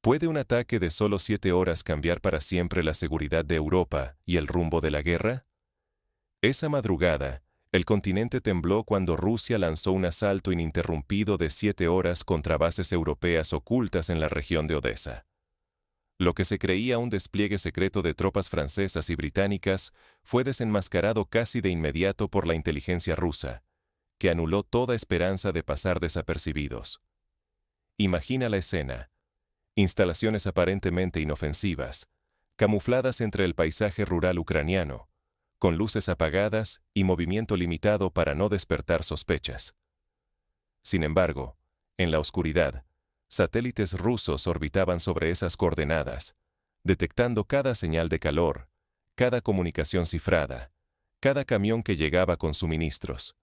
¿Puede un ataque de solo 7 horas cambiar para siempre la seguridad de Europa y el rumbo de la guerra? Esa madrugada, el continente tembló cuando Rusia lanzó un asalto ininterrumpido de 7 horas contra bases europeas ocultas en la región de Odesa. Lo que se creía un despliegue secreto de tropas francesas y británicas fue desenmascarado casi de inmediato por la inteligencia rusa, que anuló toda esperanza de pasar desapercibidos. Imagina la escena. Instalaciones aparentemente inofensivas, camufladas entre el paisaje rural ucraniano, con luces apagadas y movimiento limitado para no despertar sospechas. Sin embargo, en la oscuridad, satélites rusos orbitaban sobre esas coordenadas, detectando cada señal de calor, cada comunicación cifrada, cada camión que llegaba con suministros.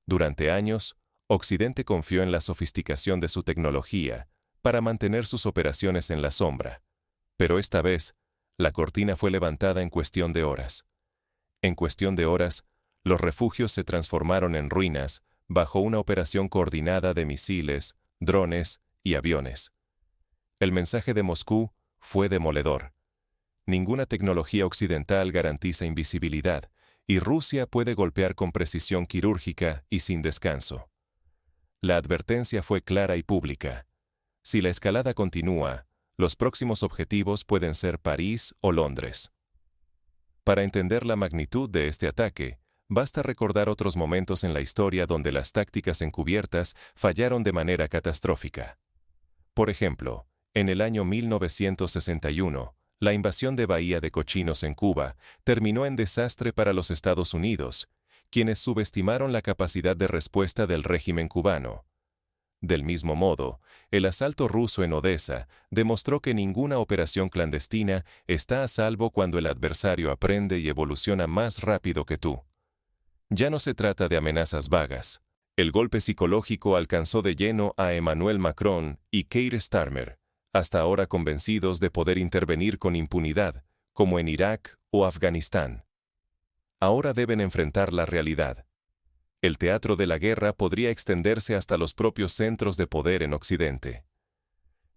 Durante años, Occidente confió en la sofisticación de su tecnología para mantener sus operaciones en la sombra, pero esta vez, la cortina fue levantada en cuestión de horas. En cuestión de horas, los refugios se transformaron en ruinas bajo una operación coordinada de misiles, drones y aviones. El mensaje de Moscú fue demoledor. Ninguna tecnología occidental garantiza invisibilidad, y Rusia puede golpear con precisión quirúrgica y sin descanso. La advertencia fue clara y pública. Si la escalada continúa, los próximos objetivos pueden ser París o Londres. Para entender la magnitud de este ataque, basta recordar otros momentos en la historia donde las tácticas encubiertas fallaron de manera catastrófica. Por ejemplo, en el año 1961, la invasión de Bahía de Cochinos en Cuba terminó en desastre para los Estados Unidos, quienes subestimaron la capacidad de respuesta del régimen cubano. Del mismo modo, el asalto ruso en Odesa demostró que ninguna operación clandestina está a salvo cuando el adversario aprende y evoluciona más rápido que tú. Ya no se trata de amenazas vagas. El golpe psicológico alcanzó de lleno a Emmanuel Macron y Keir Starmer, hasta ahora convencidos de poder intervenir con impunidad, como en Irak o Afganistán. Ahora deben enfrentar la realidad. El teatro de la guerra podría extenderse hasta los propios centros de poder en Occidente.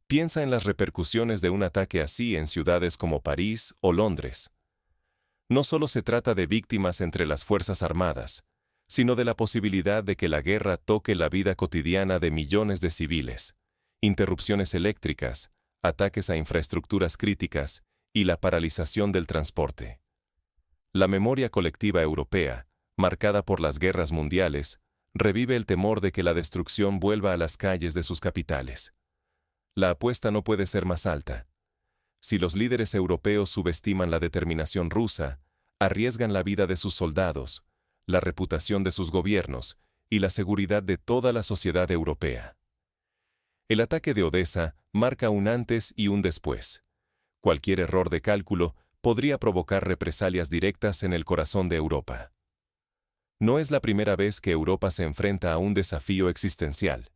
Piensa en las repercusiones de un ataque así en ciudades como París o Londres. No solo se trata de víctimas entre las Fuerzas Armadas, sino de la posibilidad de que la guerra toque la vida cotidiana de millones de civiles, interrupciones eléctricas, ataques a infraestructuras críticas y la paralización del transporte. La memoria colectiva europea, marcada por las guerras mundiales, revive el temor de que la destrucción vuelva a las calles de sus capitales. La apuesta no puede ser más alta. Si los líderes europeos subestiman la determinación rusa, arriesgan la vida de sus soldados, la reputación de sus gobiernos y la seguridad de toda la sociedad europea. El ataque de Odesa marca un antes y un después. Cualquier error de cálculo podría provocar represalias directas en el corazón de Europa. No es la primera vez que Europa se enfrenta a un desafío existencial.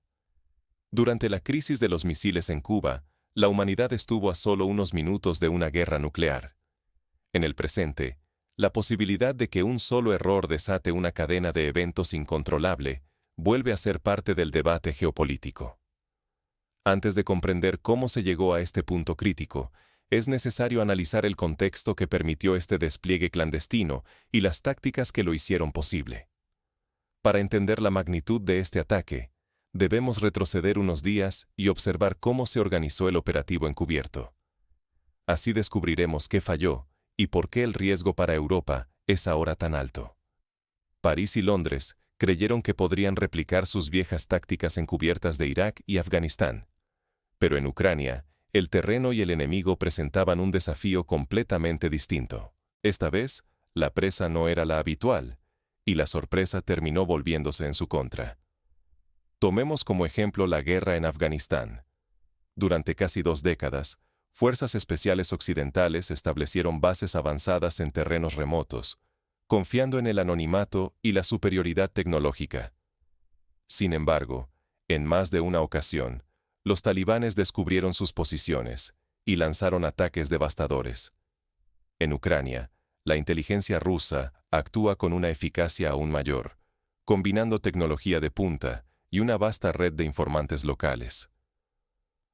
Durante la crisis de los misiles en Cuba, la humanidad estuvo a solo unos minutos de una guerra nuclear. En el presente, la posibilidad de que un solo error desate una cadena de eventos incontrolable vuelve a ser parte del debate geopolítico. Antes de comprender cómo se llegó a este punto crítico, es necesario analizar el contexto que permitió este despliegue clandestino y las tácticas que lo hicieron posible. Para entender la magnitud de este ataque, debemos retroceder unos días y observar cómo se organizó el operativo encubierto. Así descubriremos qué falló y por qué el riesgo para Europa es ahora tan alto. París y Londres creyeron que podrían replicar sus viejas tácticas encubiertas de Irak y Afganistán. Pero en Ucrania, el terreno y el enemigo presentaban un desafío completamente distinto. Esta vez, la presa no era la habitual, y la sorpresa terminó volviéndose en su contra. Tomemos como ejemplo la guerra en Afganistán. Durante casi 2 décadas, fuerzas especiales occidentales establecieron bases avanzadas en terrenos remotos, confiando en el anonimato y la superioridad tecnológica. Sin embargo, en más de una ocasión, los talibanes descubrieron sus posiciones y lanzaron ataques devastadores. En Ucrania, la inteligencia rusa actúa con una eficacia aún mayor, combinando tecnología de punta y una vasta red de informantes locales.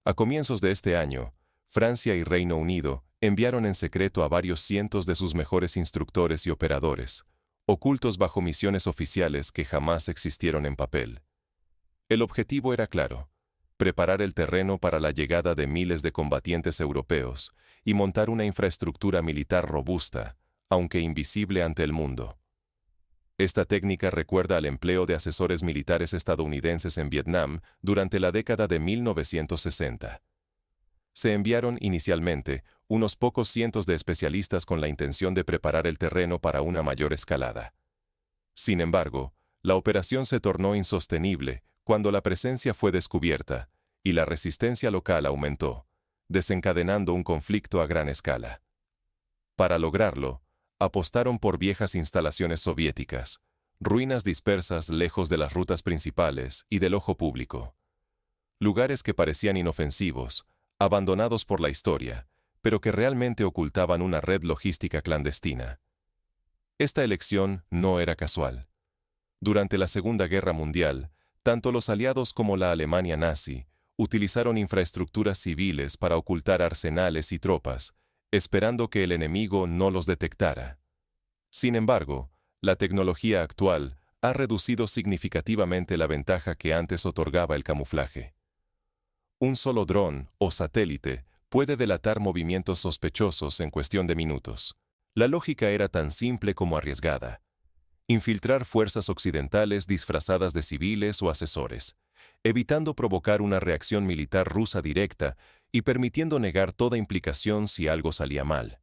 A comienzos de este año, Francia y Reino Unido enviaron en secreto a varios cientos de sus mejores instructores y operadores, ocultos bajo misiones oficiales que jamás existieron en papel. El objetivo era claro: preparar el terreno para la llegada de miles de combatientes europeos y montar una infraestructura militar robusta, aunque invisible ante el mundo. Esta técnica recuerda al empleo de asesores militares estadounidenses en Vietnam durante la década de 1960. Se enviaron inicialmente unos pocos cientos de especialistas con la intención de preparar el terreno para una mayor escalada. Sin embargo, la operación se tornó insostenible cuando la presencia fue descubierta y la resistencia local aumentó, desencadenando un conflicto a gran escala. Para lograrlo, apostaron por viejas instalaciones soviéticas, ruinas dispersas lejos de las rutas principales y del ojo público. Lugares que parecían inofensivos, abandonados por la historia, pero que realmente ocultaban una red logística clandestina. Esta elección no era casual. Durante la Segunda Guerra Mundial, tanto los aliados como la Alemania nazi utilizaron infraestructuras civiles para ocultar arsenales y tropas, esperando que el enemigo no los detectara. Sin embargo, la tecnología actual ha reducido significativamente la ventaja que antes otorgaba el camuflaje. Un solo dron o satélite puede delatar movimientos sospechosos en cuestión de minutos. La lógica era tan simple como arriesgada: infiltrar fuerzas occidentales disfrazadas de civiles o asesores, evitando provocar una reacción militar rusa directa y permitiendo negar toda implicación si algo salía mal.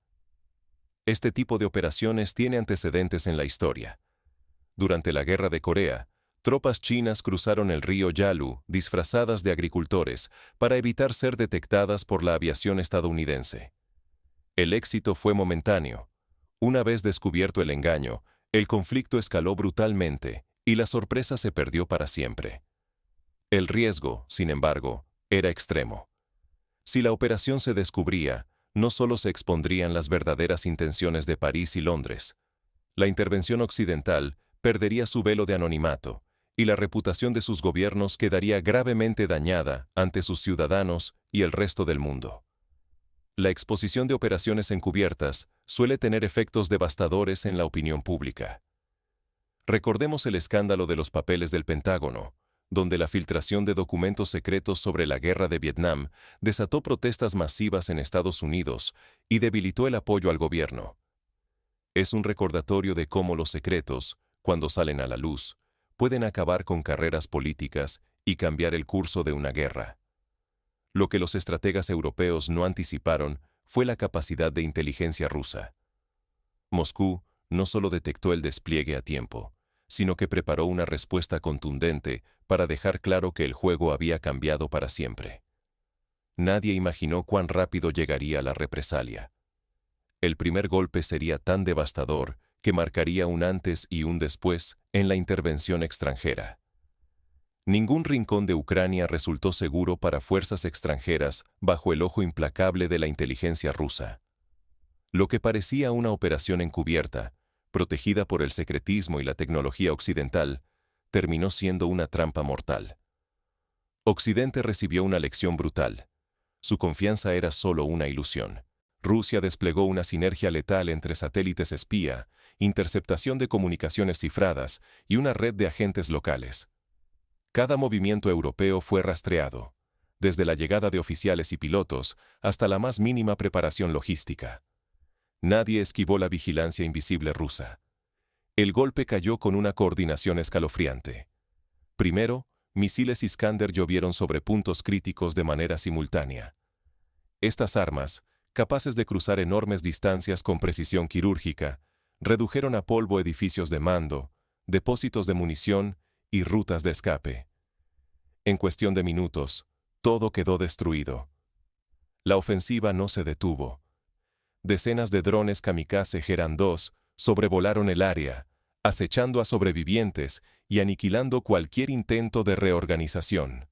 Este tipo de operaciones tiene antecedentes en la historia. Durante la Guerra de Corea, tropas chinas cruzaron el río Yalu disfrazadas de agricultores para evitar ser detectadas por la aviación estadounidense. El éxito fue momentáneo. Una vez descubierto el engaño, el conflicto escaló brutalmente y la sorpresa se perdió para siempre. El riesgo, sin embargo, era extremo. Si la operación se descubría, no solo se expondrían las verdaderas intenciones de París y Londres. La intervención occidental perdería su velo de anonimato, y la reputación de sus gobiernos quedaría gravemente dañada ante sus ciudadanos y el resto del mundo. La exposición de operaciones encubiertas suele tener efectos devastadores en la opinión pública. Recordemos el escándalo de los papeles del Pentágono, donde la filtración de documentos secretos sobre la guerra de Vietnam desató protestas masivas en Estados Unidos y debilitó el apoyo al gobierno. Es un recordatorio de cómo los secretos, cuando salen a la luz, pueden acabar con carreras políticas y cambiar el curso de una guerra. Lo que los estrategas europeos no anticiparon fue la capacidad de inteligencia rusa. Moscú no solo detectó el despliegue a tiempo, sino que preparó una respuesta contundente para dejar claro que el juego había cambiado para siempre. Nadie imaginó cuán rápido llegaría la represalia. El primer golpe sería tan devastador que marcaría un antes y un después en la intervención extranjera. Ningún rincón de Ucrania resultó seguro para fuerzas extranjeras bajo el ojo implacable de la inteligencia rusa. Lo que parecía una operación encubierta, protegida por el secretismo y la tecnología occidental, terminó siendo una trampa mortal. Occidente recibió una lección brutal. Su confianza era solo una ilusión. Rusia desplegó una sinergia letal entre satélites espía, interceptación de comunicaciones cifradas y una red de agentes locales. Cada movimiento europeo fue rastreado, desde la llegada de oficiales y pilotos hasta la más mínima preparación logística. Nadie esquivó la vigilancia invisible rusa. El golpe cayó con una coordinación escalofriante. Primero, misiles Iskander llovieron sobre puntos críticos de manera simultánea. Estas armas, capaces de cruzar enormes distancias con precisión quirúrgica, redujeron a polvo edificios de mando, depósitos de munición y rutas de escape. En cuestión de minutos, todo quedó destruido. La ofensiva no se detuvo. Decenas de drones kamikaze Geran 2 sobrevolaron el área, acechando a sobrevivientes y aniquilando cualquier intento de reorganización.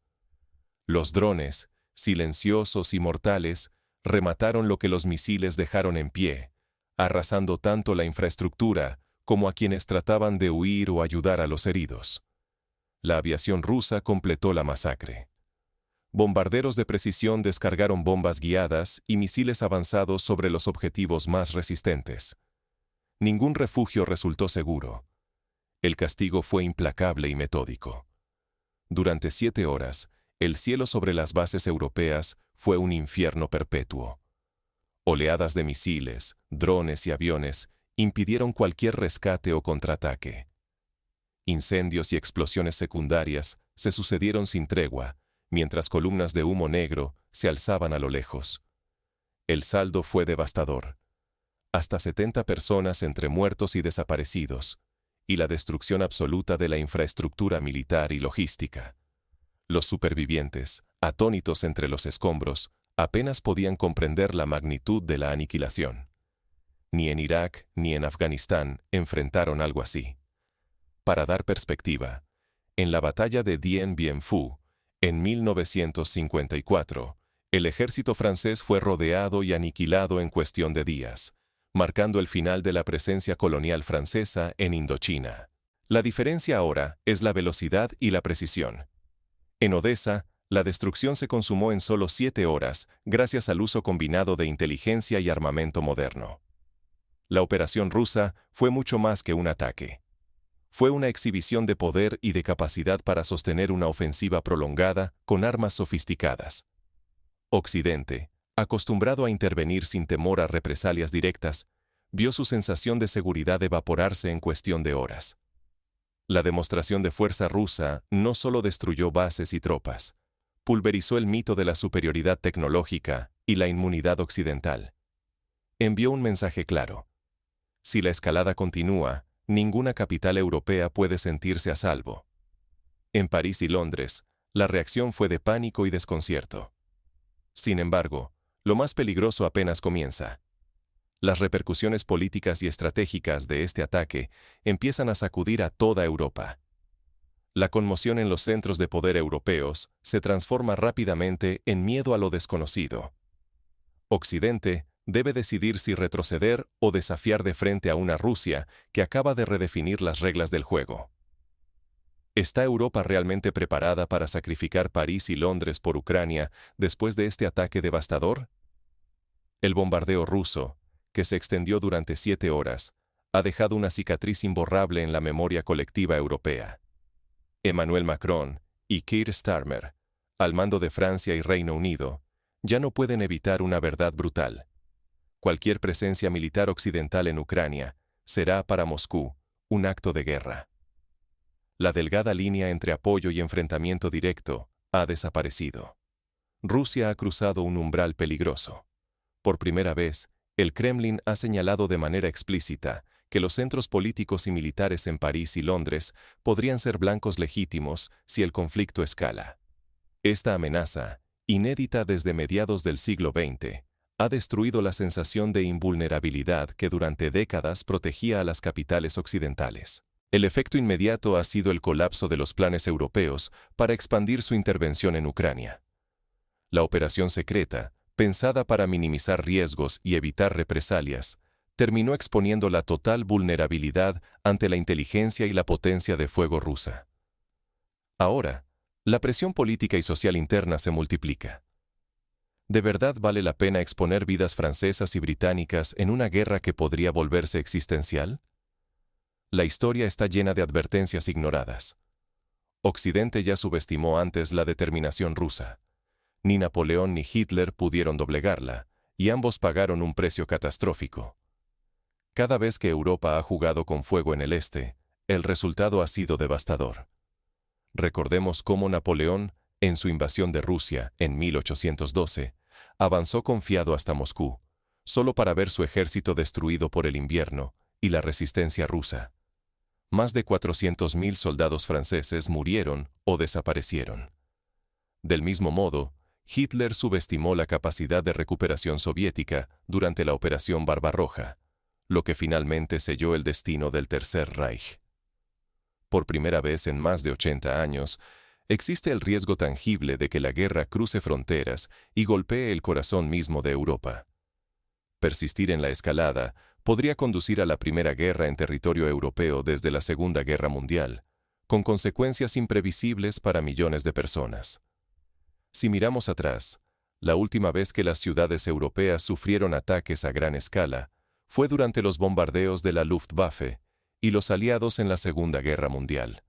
Los drones, silenciosos y mortales, remataron lo que los misiles dejaron en pie, arrasando tanto la infraestructura como a quienes trataban de huir o ayudar a los heridos. La aviación rusa completó la masacre. Bombarderos de precisión descargaron bombas guiadas y misiles avanzados sobre los objetivos más resistentes. Ningún refugio resultó seguro. El castigo fue implacable y metódico. Durante 7 horas, el cielo sobre las bases europeas fue un infierno perpetuo. Oleadas de misiles, drones y aviones impidieron cualquier rescate o contraataque. Incendios y explosiones secundarias se sucedieron sin tregua, mientras columnas de humo negro se alzaban a lo lejos. El saldo fue devastador. Hasta 70 personas entre muertos y desaparecidos, y la destrucción absoluta de la infraestructura militar y logística. Los supervivientes, atónitos entre los escombros, apenas podían comprender la magnitud de la aniquilación. Ni en Irak ni en Afganistán enfrentaron algo así. Para dar perspectiva, en la batalla de Dien Bien Phu, en 1954, el ejército francés fue rodeado y aniquilado en cuestión de días, marcando el final de la presencia colonial francesa en Indochina. La diferencia ahora es la velocidad y la precisión. En Odessa, la destrucción se consumó en solo 7 horas gracias al uso combinado de inteligencia y armamento moderno. La operación rusa fue mucho más que un ataque. Fue una exhibición de poder y de capacidad para sostener una ofensiva prolongada con armas sofisticadas. Occidente, acostumbrado a intervenir sin temor a represalias directas, vio su sensación de seguridad evaporarse en cuestión de horas. La demostración de fuerza rusa no solo destruyó bases y tropas, pulverizó el mito de la superioridad tecnológica y la inmunidad occidental. Envió un mensaje claro. Si la escalada continúa, ninguna capital europea puede sentirse a salvo. En París y Londres, la reacción fue de pánico y desconcierto. Sin embargo, lo más peligroso apenas comienza. Las repercusiones políticas y estratégicas de este ataque empiezan a sacudir a toda Europa. La conmoción en los centros de poder europeos se transforma rápidamente en miedo a lo desconocido. Occidente debe decidir si retroceder o desafiar de frente a una Rusia que acaba de redefinir las reglas del juego. ¿Está Europa realmente preparada para sacrificar París y Londres por Ucrania después de este ataque devastador? El bombardeo ruso, que se extendió durante 7 horas, ha dejado una cicatriz imborrable en la memoria colectiva europea. Emmanuel Macron y Keir Starmer, al mando de Francia y Reino Unido, ya no pueden evitar una verdad brutal. Cualquier presencia militar occidental en Ucrania será para Moscú un acto de guerra. La delgada línea entre apoyo y enfrentamiento directo ha desaparecido. Rusia ha cruzado un umbral peligroso. Por primera vez, el Kremlin ha señalado de manera explícita que los centros políticos y militares en París y Londres podrían ser blancos legítimos si el conflicto escala. Esta amenaza, inédita desde mediados del siglo XX, ha destruido la sensación de invulnerabilidad que durante décadas protegía a las capitales occidentales. El efecto inmediato ha sido el colapso de los planes europeos para expandir su intervención en Ucrania. La operación secreta, pensada para minimizar riesgos y evitar represalias, terminó exponiendo la total vulnerabilidad ante la inteligencia y la potencia de fuego rusa. Ahora, la presión política y social interna se multiplica. ¿De verdad vale la pena exponer vidas francesas y británicas en una guerra que podría volverse existencial? La historia está llena de advertencias ignoradas. Occidente ya subestimó antes la determinación rusa. Ni Napoleón ni Hitler pudieron doblegarla, y ambos pagaron un precio catastrófico. Cada vez que Europa ha jugado con fuego en el este, el resultado ha sido devastador. Recordemos cómo Napoleón, en su invasión de Rusia en 1812, avanzó confiado hasta Moscú, solo para ver su ejército destruido por el invierno y la resistencia rusa. Más de 400.000 soldados franceses murieron o desaparecieron. Del mismo modo, Hitler subestimó la capacidad de recuperación soviética durante la Operación Barbarroja, lo que finalmente selló el destino del Tercer Reich. Por primera vez en más de 80 años, existe el riesgo tangible de que la guerra cruce fronteras y golpee el corazón mismo de Europa. Persistir en la escalada podría conducir a la primera guerra en territorio europeo desde la Segunda Guerra Mundial, con consecuencias imprevisibles para millones de personas. Si miramos atrás, la última vez que las ciudades europeas sufrieron ataques a gran escala fue durante los bombardeos de la Luftwaffe y los aliados en la Segunda Guerra Mundial.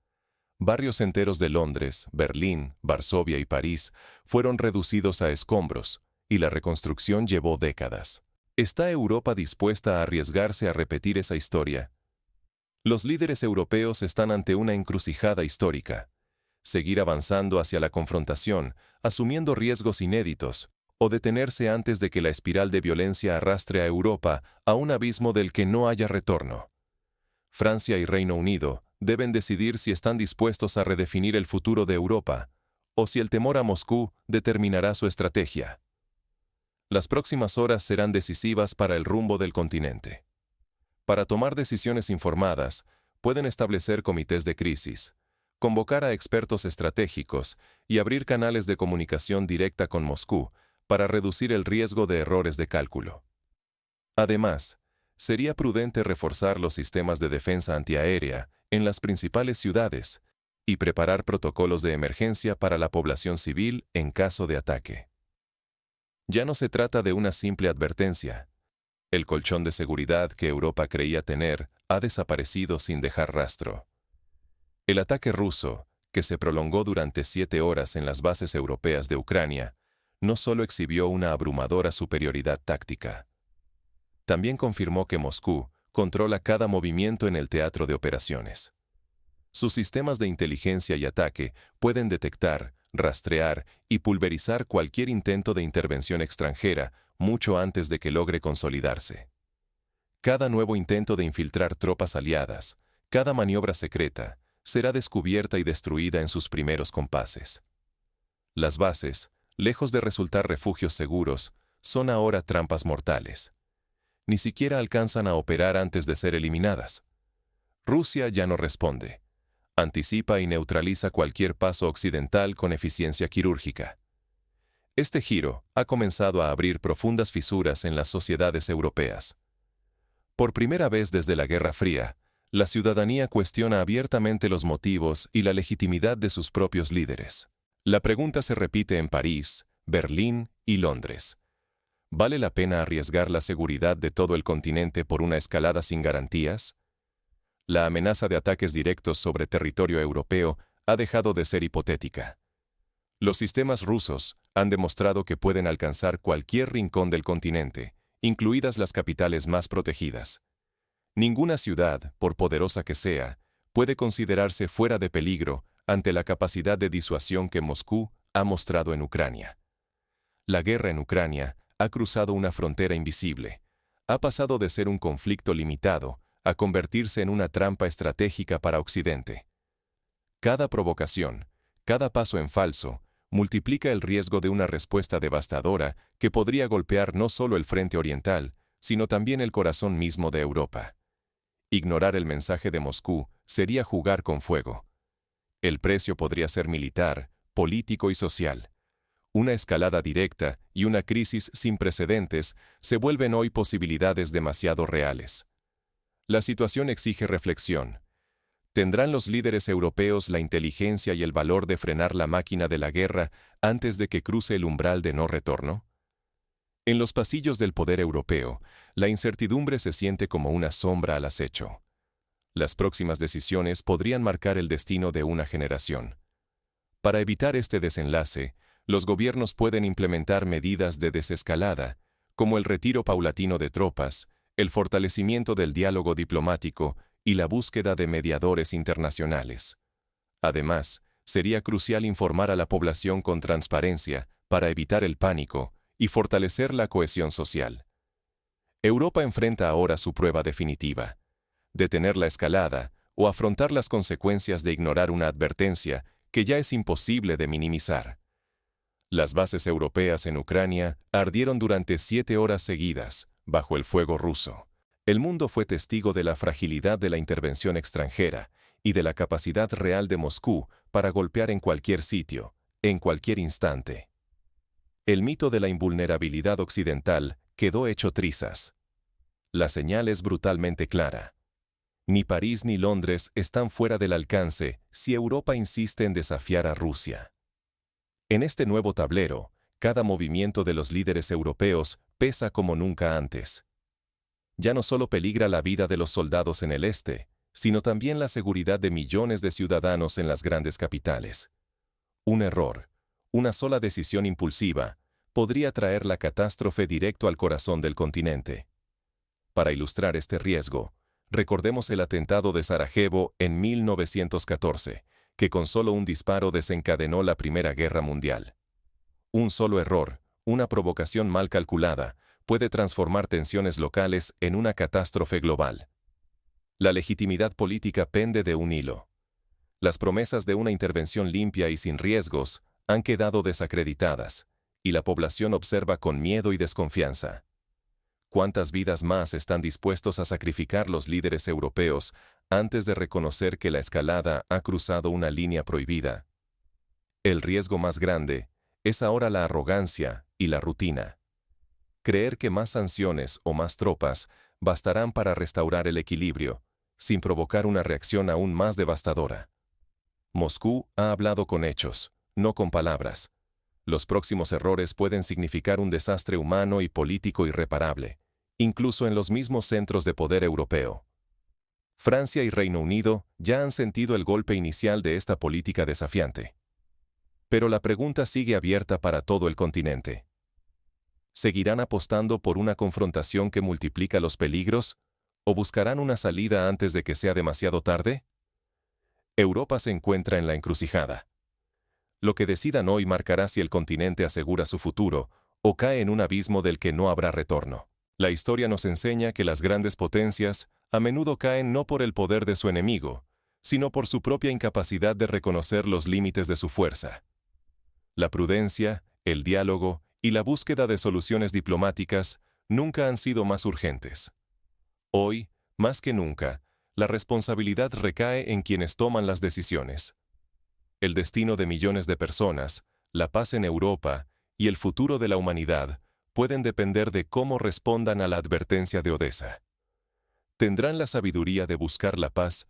Barrios enteros de Londres, Berlín, Varsovia y París fueron reducidos a escombros, y la reconstrucción llevó décadas. ¿Está Europa dispuesta a arriesgarse a repetir esa historia? Los líderes europeos están ante una encrucijada histórica: seguir avanzando hacia la confrontación, asumiendo riesgos inéditos, o detenerse antes de que la espiral de violencia arrastre a Europa a un abismo del que no haya retorno. Francia y Reino Unido deben decidir si están dispuestos a redefinir el futuro de Europa, o si el temor a Moscú determinará su estrategia. Las próximas horas serán decisivas para el rumbo del continente. Para tomar decisiones informadas, pueden establecer comités de crisis, convocar a expertos estratégicos y abrir canales de comunicación directa con Moscú para reducir el riesgo de errores de cálculo. Además, sería prudente reforzar los sistemas de defensa antiaérea en las principales ciudades y preparar protocolos de emergencia para la población civil en caso de ataque. Ya no se trata de una simple advertencia. El colchón de seguridad que Europa creía tener ha desaparecido sin dejar rastro. El ataque ruso, que se prolongó durante 7 horas en las bases europeas de Ucrania, no solo exhibió una abrumadora superioridad táctica. También confirmó que Moscú controla cada movimiento en el teatro de operaciones. Sus sistemas de inteligencia y ataque pueden detectar, rastrear y pulverizar cualquier intento de intervención extranjera mucho antes de que logre consolidarse. Cada nuevo intento de infiltrar tropas aliadas, cada maniobra secreta, será descubierta y destruida en sus primeros compases. Las bases, lejos de resultar refugios seguros, son ahora trampas mortales. Ni siquiera alcanzan a operar antes de ser eliminadas. Rusia ya no responde. Anticipa y neutraliza cualquier paso occidental con eficiencia quirúrgica. Este giro ha comenzado a abrir profundas fisuras en las sociedades europeas. Por primera vez desde la Guerra Fría, la ciudadanía cuestiona abiertamente los motivos y la legitimidad de sus propios líderes. La pregunta se repite en París, Berlín y Londres. ¿Vale la pena arriesgar la seguridad de todo el continente por una escalada sin garantías? La amenaza de ataques directos sobre territorio europeo ha dejado de ser hipotética. Los sistemas rusos han demostrado que pueden alcanzar cualquier rincón del continente, incluidas las capitales más protegidas. Ninguna ciudad, por poderosa que sea, puede considerarse fuera de peligro ante la capacidad de disuasión que Moscú ha mostrado en Ucrania. La guerra en Ucrania ha cruzado una frontera invisible. Ha pasado de ser un conflicto limitado a convertirse en una trampa estratégica para Occidente. Cada provocación, cada paso en falso, multiplica el riesgo de una respuesta devastadora que podría golpear no solo el frente oriental, sino también el corazón mismo de Europa. Ignorar el mensaje de Moscú sería jugar con fuego. El precio podría ser militar, político y social. Una escalada directa y una crisis sin precedentes se vuelven hoy posibilidades demasiado reales. La situación exige reflexión. ¿Tendrán los líderes europeos la inteligencia y el valor de frenar la máquina de la guerra antes de que cruce el umbral de no retorno? En los pasillos del poder europeo, la incertidumbre se siente como una sombra al acecho. Las próximas decisiones podrían marcar el destino de una generación. Para evitar este desenlace, los gobiernos pueden implementar medidas de desescalada, como el retiro paulatino de tropas, el fortalecimiento del diálogo diplomático y la búsqueda de mediadores internacionales. Además, sería crucial informar a la población con transparencia para evitar el pánico y fortalecer la cohesión social. Europa enfrenta ahora su prueba definitiva: detener la escalada o afrontar las consecuencias de ignorar una advertencia que ya es imposible de minimizar. Las bases europeas en Ucrania ardieron durante 7 horas seguidas, bajo el fuego ruso. El mundo fue testigo de la fragilidad de la intervención extranjera y de la capacidad real de Moscú para golpear en cualquier sitio, en cualquier instante. El mito de la invulnerabilidad occidental quedó hecho trizas. La señal es brutalmente clara. Ni París ni Londres están fuera del alcance si Europa insiste en desafiar a Rusia. En este nuevo tablero, cada movimiento de los líderes europeos pesa como nunca antes. Ya no solo peligra la vida de los soldados en el este, sino también la seguridad de millones de ciudadanos en las grandes capitales. Un error, una sola decisión impulsiva, podría traer la catástrofe directo al corazón del continente. Para ilustrar este riesgo, recordemos el atentado de Sarajevo en 1914, que con solo un disparo desencadenó la Primera Guerra Mundial. Un solo error, una provocación mal calculada, puede transformar tensiones locales en una catástrofe global. La legitimidad política pende de un hilo. Las promesas de una intervención limpia y sin riesgos han quedado desacreditadas, y la población observa con miedo y desconfianza. ¿Cuántas vidas más están dispuestos a sacrificar los líderes europeos antes de reconocer que la escalada ha cruzado una línea prohibida? El riesgo más grande es ahora la arrogancia y la rutina. Creer que más sanciones o más tropas bastarán para restaurar el equilibrio, sin provocar una reacción aún más devastadora. Moscú ha hablado con hechos, no con palabras. Los próximos errores pueden significar un desastre humano y político irreparable, incluso en los mismos centros de poder europeo. Francia y Reino Unido ya han sentido el golpe inicial de esta política desafiante. Pero la pregunta sigue abierta para todo el continente. ¿Seguirán apostando por una confrontación que multiplica los peligros, o buscarán una salida antes de que sea demasiado tarde? Europa se encuentra en la encrucijada. Lo que decidan hoy marcará si el continente asegura su futuro o cae en un abismo del que no habrá retorno. La historia nos enseña que las grandes potencias a menudo caen no por el poder de su enemigo, sino por su propia incapacidad de reconocer los límites de su fuerza. La prudencia, el diálogo y la búsqueda de soluciones diplomáticas nunca han sido más urgentes. Hoy, más que nunca, la responsabilidad recae en quienes toman las decisiones. El destino de millones de personas, la paz en Europa y el futuro de la humanidad pueden depender de cómo respondan a la advertencia de Odessa. ¿Tendrán la sabiduría de buscar la paz